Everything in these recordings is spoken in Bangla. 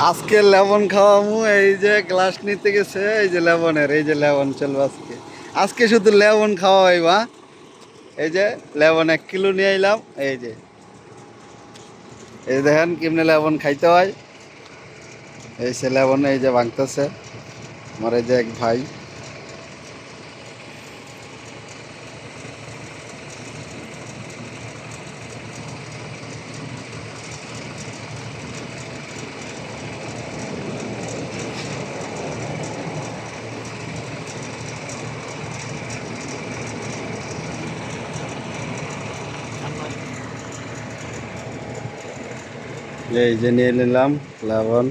আজকে লেমন খাওয়ামু। এই যে গ্লাস নিতে গেছে, এই যে লেমনের, এই যে লেমন চলবে আজকে। আজকে শুধু লেমন খাওয়াইবা। এই যে লেমন 1 কিলো নিয়ে আইলাম। এই যে এই দেখেন কেমনে লেমন খাইতে হয়। এই সে লেমন এই যে ভাঙতেছে আমার এই যে এক ভাই। এই যে নিয়ে নিলাম লেমন।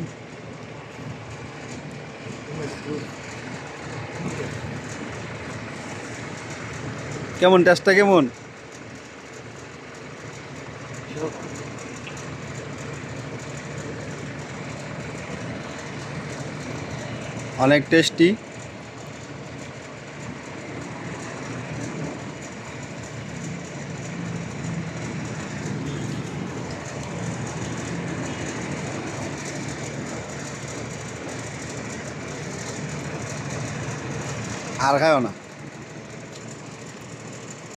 কেমন টেস্টটা কেমন? অনেক টেস্টি। আর খাও না।